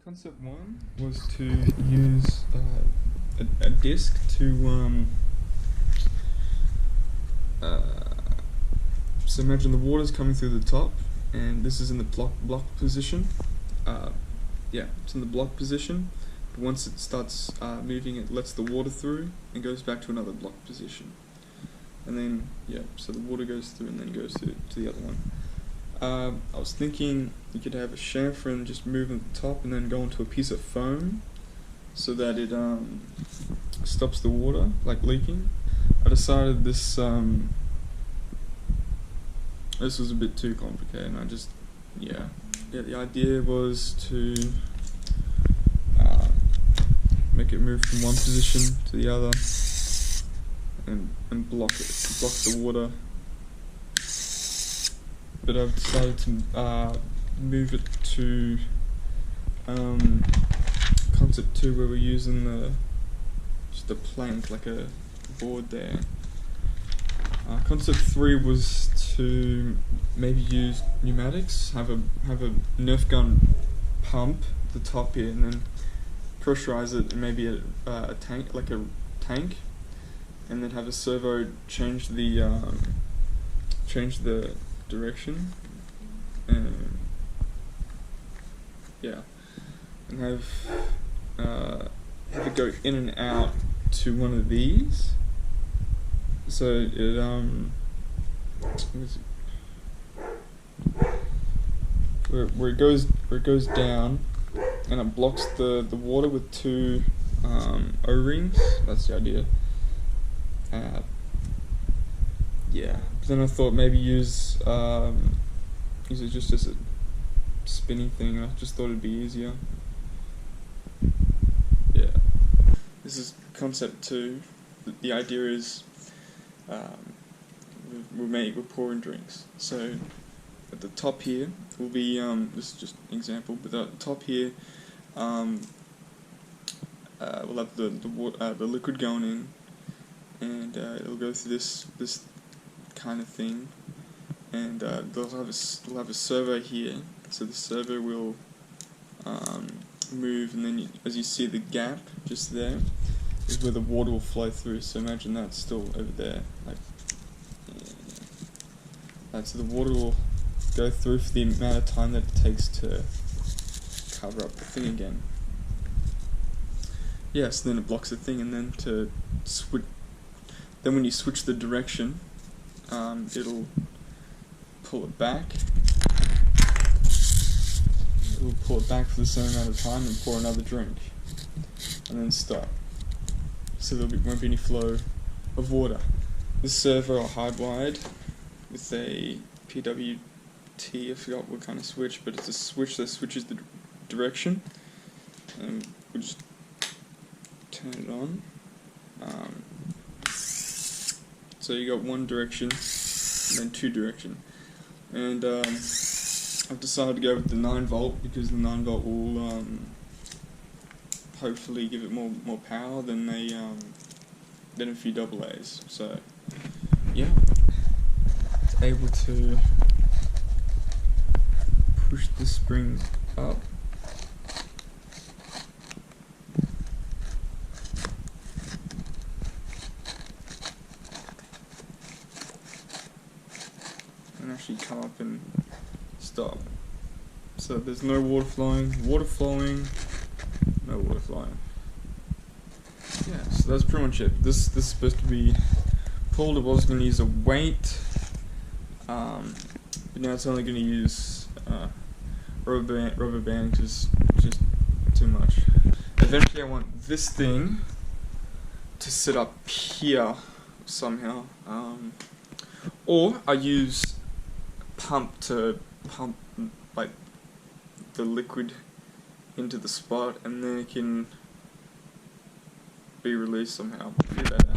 Concept one was to use a disc to so imagine the water's coming through the top, and this is in the block position. Yeah, it's in the block position. But once it starts moving, it lets the water through and goes back to another block position. And then yeah, so the water goes through and then goes to the other one. I was thinking you could have a chamfer and just move at the top and then go onto a piece of foam so that it stops the water like leaking. I decided this was a bit too complicated, and I just the idea was to make it move from one position to the other and block the water. But I've decided to move it to concept 2, where we're using just a plank, like a board there. Concept 3 was to maybe use pneumatics, have a Nerf gun pump at the top here, and then pressurize it, and maybe a tank, like a tank, and then have a servo change the direction, and yeah, and have it go in and out to one of these, so it where it goes down, and it blocks the water with two O-rings. That's the idea. Yeah. But then I thought maybe use it just as a spinning thing. I just thought it'd be easier. Yeah. This is concept 2. The idea is we're pouring drinks. So at the top here will be this is just an example, but at the top here we'll have the liquid going in, and it'll go through this kind of thing, and they'll have a servo here, so the servo will move, and then as you see, the gap just there is where the water will flow through. So imagine that's still over there, like so the water will go through for the amount of time that it takes to cover up the thing again. Yeah, so then it blocks the thing, and then then when you switch the direction, it'll pull it back. It'll pull it back for the same amount of time and pour another drink, and then stop. So there won't be any flow of water. This servo are hardwired with a PWT, I forgot what kind of switch, but it's a switch that switches the direction, and we'll just turn it on. So you got one direction and then two direction, and I've decided to go with the 9V because the 9V will hopefully give it more power than a few AA's. So yeah, it's able to push the springs up. And actually come up and stop. So there's no water flowing, no water flowing. Yeah, so that's pretty much it. This is supposed to be pulled. I was going to use a weight, but now it's only going to use rubber band because it's just too much. Eventually I want this thing to sit up here somehow, or I use pump to pump like the liquid into the spot, and then it can be released somehow. Figure that out.